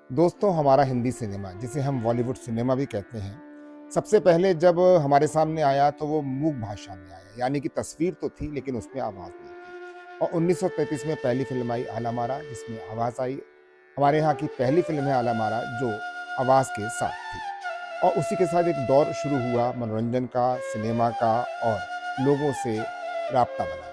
दोस्तों, हमारा हिंदी सिनेमा, जिसे हम बॉलीवुड सिनेमा भी कहते हैं, सबसे पहले जब हमारे सामने आया तो वो मूक भाषा में आया, यानी कि तस्वीर तो थी लेकिन उसमें आवाज़ नहीं थी। और 1933 में पहली फ़िल्म आई आला मारा, जिसमें आवाज़ आई। हमारे यहाँ की पहली फ़िल्म है आला मारा, जो आवाज़ के साथ थी। और उसी के साथ एक दौर शुरू हुआ मनोरंजन का, सिनेमा का और लोगों से राब्ता बनाने का।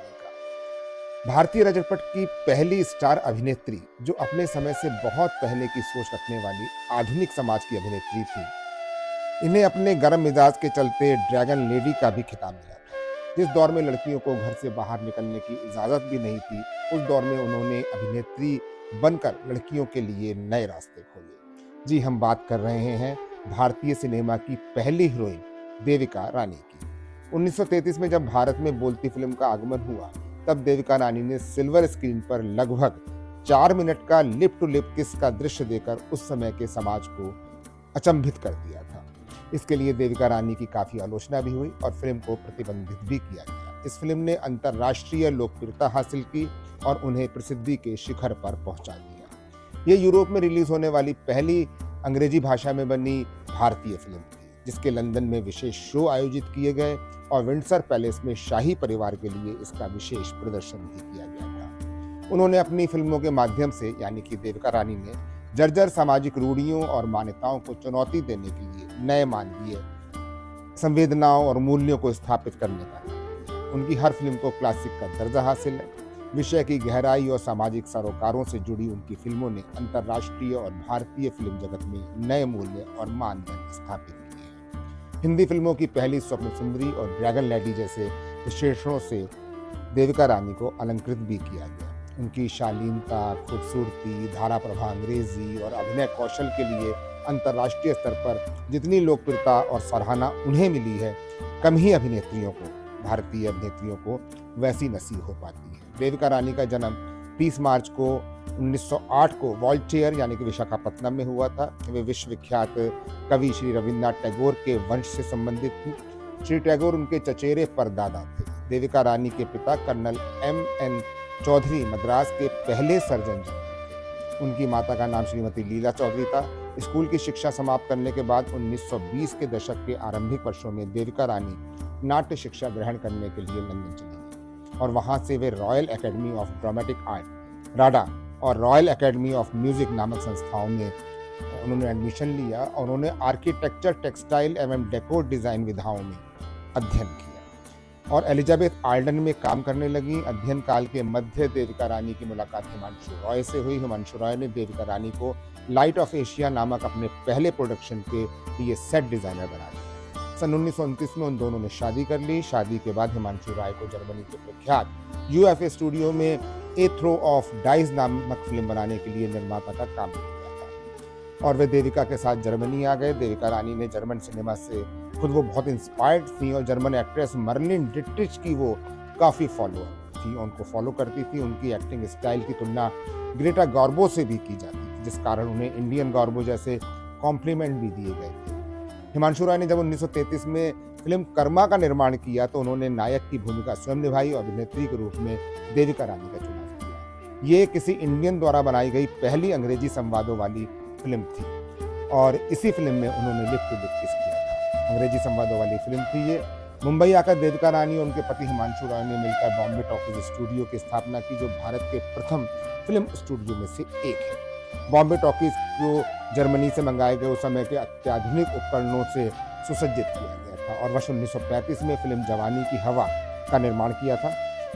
भारतीय रजतपट की पहली स्टार अभिनेत्री, जो अपने समय से बहुत पहले की सोच रखने वाली आधुनिक समाज की अभिनेत्री थी। इन्हें अपने गर्म मिजाज के चलते ड्रैगन लेडी का भी खिताब मिला था। जिस दौर में लड़कियों को घर से बाहर निकलने की इजाज़त भी नहीं थी, उस दौर में उन्होंने अभिनेत्री बनकर लड़कियों के लिए नए रास्ते खोले। जी, हम बात कर रहे हैं भारतीय सिनेमा की पहली हीरोइन देविका रानी की। 1933 में जब भारत में बोलती फिल्म का आगमन हुआ, तब देविका रानी ने सिल्वर स्क्रीन पर लगभग 4 मिनट का लिप टू लिप किस का दृश्य देकर उस समय के समाज को अचंभित कर दिया था। इसके लिए देविका रानी की काफी आलोचना भी हुई और फिल्म को प्रतिबंधित भी किया गया। इस फिल्म ने अंतर्राष्ट्रीय लोकप्रियता हासिल की और उन्हें प्रसिद्धि के शिखर पर पहुंचा दिया। ये यूरोप में रिलीज होने वाली पहली अंग्रेजी भाषा में बनी भारतीय फिल्म थी, जिसके लंदन में विशेष शो आयोजित किए गए और विंडसर पैलेस में शाही परिवार के लिए इसका विशेष प्रदर्शन भी किया गया था। उन्होंने अपनी फिल्मों के माध्यम से, यानी कि देविका रानी ने जर्जर सामाजिक रूढ़ियों और मान्यताओं को चुनौती देने के लिए नए मानवीय संवेदनाओं और मूल्यों को स्थापित करने का है। उनकी हर फिल्म को क्लासिक का दर्जा हासिल है। विषय की गहराई और सामाजिक सरोकारों से जुड़ी उनकी फिल्मों ने अंतर्राष्ट्रीय और भारतीय फिल्म जगत में नए मूल्य और मानदंड स्थापित किए हैं। हिंदी फिल्मों की पहली स्वप्न सुंदरी और ड्रैगन लेडी जैसे विशेषणों से देविका रानी को अलंकृत भी किया गया। उनकी शालीनता, खूबसूरती, धारा प्रभा अंग्रेजी और अभिनय कौशल के लिए अंतर्राष्ट्रीय स्तर पर जितनी लोकप्रियता और सराहना उन्हें मिली है, कम ही अभिनेत्रियों को, भारतीय अभिनेत्रियों को वैसी नसीब हो पाती है। देविका रानी का जन्म 30 मार्च को 1908 को वॉल्टियर यानी कि विशाखापत्तनम में हुआ था। वे विश्वविख्यात कवि श्री रविन्द्रनाथ टैगोर के वंश से संबंधित थी। श्री टैगोर उनके चचेरे परदादा थे। देविका रानी के पिता कर्नल M.N. चौधरी मद्रास के पहले सर्जन जनरल थे। उनकी माता का नाम श्रीमती लीला चौधरी था। स्कूल की शिक्षा समाप्त करने के बाद 1920 के दशक के आरंभिक वर्षों में देविका रानी नाट्य शिक्षा ग्रहण करने के लिए लंदन चली गई और वहां से वे Royal Academy of Dramatic Art RADA और रॉयल एकेडमी ऑफ म्यूजिक नामक संस्थाओं में उन्होंने एडमिशन लिया और उन्होंने आर्किटेक्चर, टेक्सटाइल एवं डेकोर डिजाइन विधाओं में अध्ययन किया और एलिजाबेथ आर्डन में काम करने लगी। अध्ययन काल के मध्य देविका रानी की मुलाकात हिमांशु रॉय से हुई। हिमांशु रॉय ने देविका रानी को लाइट ऑफ एशिया नामक अपने पहले प्रोडक्शन के लिए सेट डिजाइनर बना दिया। सन 1929 में उन दोनों ने शादी कर ली। शादी के बाद हिमांशु रॉय को जर्मनी के प्रख्यात UFA स्टूडियो में ए थ्रो ऑफ डाइज नामक फिल्म बनाने के लिए निर्माता का काम किया था और वे देविका के साथ जर्मनी आ गए। देविका रानी ने जर्मन सिनेमा से खुद वो बहुत इंस्पायर्ड थी और जर्मन एक्ट्रेस मर्लिन डिट्रिच की वो काफ़ी फॉलोअर थी, उनको फॉलो करती थी। उनकी एक्टिंग स्टाइल की तुलना ग्रेटा गार्बो से भी की जाती थी, जिस कारण उन्हें इंडियन गार्बो जैसे कॉम्प्लीमेंट भी दिए गए थे। हिमांशु रॉय ने जब 1933 में फिल्म कर्मा का निर्माण किया तो उन्होंने नायक की भूमिका स्वयं निभाई और अभिनेत्री के रूप में देविका रानी का चुनाव किया। ये किसी इंडियन द्वारा बनाई गई पहली अंग्रेजी संवादों वाली फिल्म थी और इसी फिल्म में उन्होंने लिप टू लिप किस किया था। अंग्रेजी संवादों वाली फिल्म थी ये। मुंबई आकर देविका रानी और उनके पति हिमांशु रॉय ने मिलकर बॉम्बे टॉकीज स्टूडियो की स्थापना की, जो भारत के प्रथम फिल्म स्टूडियो में से एक है। बॉम्बे टॉकीज को जर्मनी से मंगाए गए उस समय के अत्याधुनिक उपकरणों से सुसज्जित किया गया था और वर्ष 1935 में फिल्म जवानी की हवा का निर्माण किया था।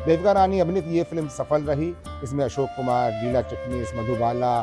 देविका रानी अभिनीत ये फिल्म सफल रही। इसमें अशोक कुमार, लीला चिटनीस, मधुबाला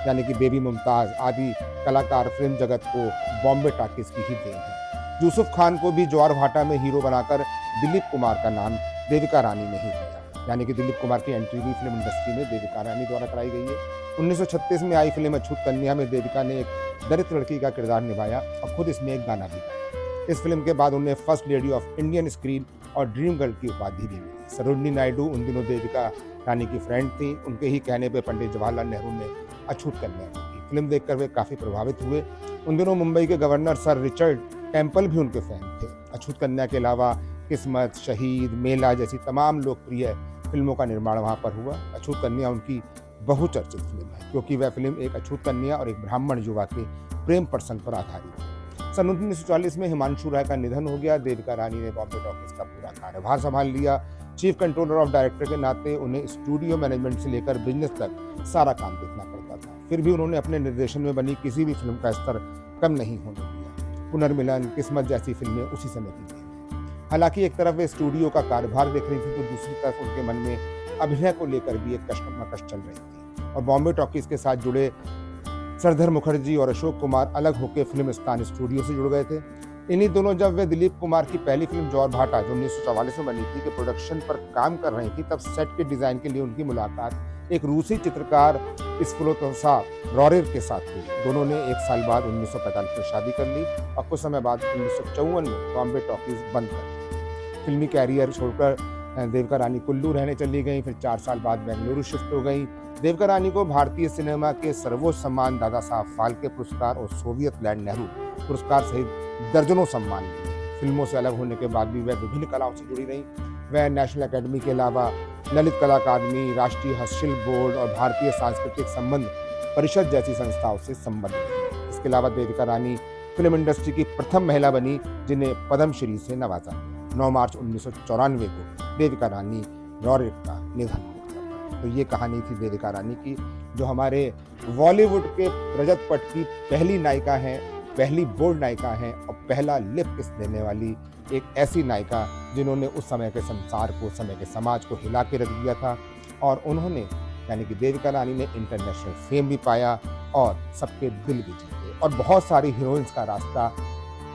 यानी कि बेबी मुमताज आदि कलाकार फिल्म जगत को बॉम्बे टॉकीज की ही देन है। यूसुफ खान को भी ज्वार भाटा में हीरो बनाकर दिलीप कुमार का नाम देविका रानी ने ही दिया, यानी कि दिलीप कुमार की एंट्री भी फिल्म इंडस्ट्री में देविका रानी द्वारा कराई गई है। 1936 में आई फिल्म अछूत कन्या में देविका ने एक दलित लड़की का किरदार निभाया और खुद इसमें एक गाना भी गाया। इस फिल्म के बाद उन्हें first lady of Indian screen और ड्रीम गर्ल की उपाधि भी मिली। सरोजिनी नायडू उन दिनों देविका रानी की फ्रेंड थी। उनके ही कहने पर पंडित जवाहरलाल नेहरू ने अछूत कन्या की फिल्म देखकर वे काफी प्रभावित हुए। उन दिनों मुंबई के गवर्नर सर रिचर्ड टेम्पल भी उनके फैन थे। अछूत कन्या के अलावा किस्मत, शहीद, मेला जैसी तमाम लोकप्रिय फिल्मों का निर्माण वहां पर हुआ। अछूत कन्या उनकी बहुचर्चित फिल्म है, क्योंकि वह फिल्म एक अछूत कन्या और एक ब्राह्मण युवा के प्रेम प्रसंग पर आधारित है। सन 1940 में हिमांशु राय का निधन हो गया। देविका रानी ने बॉम्बे टॉकीज का पूरा कार्यभार संभाल लिया। चीफ कंट्रोलर ऑफ डायरेक्टर के नाते उन्हें स्टूडियो मैनेजमेंट से लेकर बिजनेस तक सारा काम देखना पड़ता था। फिर भी उन्होंने अपने निर्देशन में बनी किसी भी फिल्म का स्तर कम नहीं होने दिया। पुनर्मिलन, किस्मत जैसी फिल्में उसी समय की थी। हालांकि एक तरफ वे स्टूडियो का कार्यभार देख रही थी, तो दूसरी तरफ उनके मन में अभिनय को लेकर भी एक कश्मकश चल रही थी। और बॉम्बे टॉकीज के साथ जुड़े सरदार मुखर्जी और अशोक कुमार अलग होकर फिल्मिस्तान स्टूडियो से जुड़ गए थे। इन्हीं दोनों जब वे दिलीप कुमार की पहली फिल्म जौहर भाटा जो 1944 में बनी थी के प्रोडक्शन पर काम कर रही थी, तब सेट के डिजाइन के लिए उनकी मुलाकात एक रूसी चित्रकार स्फुलोत्सा रॉरेर के साथ हुई। दोनों ने एक साल बाद 1945 में शादी कर ली और कुछ समय बाद 1954 में बॉम्बे टॉकीज बंद कर दी। फिल्मी कैरियर छोड़कर देविका रानी कुल्लू रहने चली गई। फिर 4 साल बाद बेंगलुरु शिफ्ट हो गई। देविका रानी को भारतीय सिनेमा के सर्वोच्च सम्मान दादा साहब फाल्के पुरस्कार और सोवियत लैंड नेहरू पुरस्कार सहित दर्जनों सम्मान मिले। फिल्मों से अलग होने के बाद भी वह विभिन्न कलाओं से जुड़ी रही। वह नेशनल अकेडमी के अलावा ललित कला अकादमी, राष्ट्रीय हस्तशिल्प बोर्ड और भारतीय सांस्कृतिक संबंध परिषद जैसी संस्थाओं से संबंधित रही। इसके अलावा देविका रानी फिल्म इंडस्ट्री की प्रथम महिला बनी जिन्हें पद्मश्री से नवाजा गया। 9 मार्च 1994 को देविका रानी रॉरेर का निधन हो गया। तो ये कहानी थी देविका रानी की, जो हमारे बॉलीवुड के रजत पट की पहली नायिका हैं, पहली बोल्ड नायिका हैं और पहला लिप किस देने वाली एक ऐसी नायिका जिन्होंने उस समय के संसार को, समय के समाज को हिला के रख दिया था। और उन्होंने यानी कि देविका रानी ने इंटरनेशनल फेम भी पाया और सबके दिल भी जीते और बहुत सारी हीरोइंस का रास्ता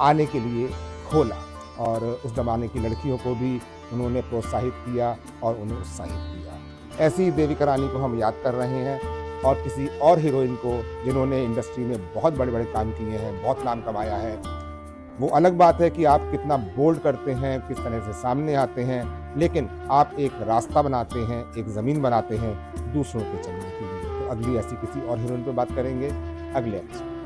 आने के लिए खोला। और उस जमाने की लड़कियों को भी उन्होंने प्रोत्साहित किया और उन्हें उत्साहित किया। ऐसी देविका रानी को हम याद कर रहे हैं। और किसी और हीरोइन को जिन्होंने इंडस्ट्री में बहुत बड़े बड़े काम किए हैं, बहुत नाम कमाया है, वो अलग बात है कि आप कितना बोल्ड करते हैं, किस तरह से सामने आते हैं, लेकिन आप एक रास्ता बनाते हैं, एक ज़मीन बनाते हैं दूसरों के चलने के लिए। तो अगली ऐसी किसी और हीरोइन पर बात करेंगे अगले एपिसोड।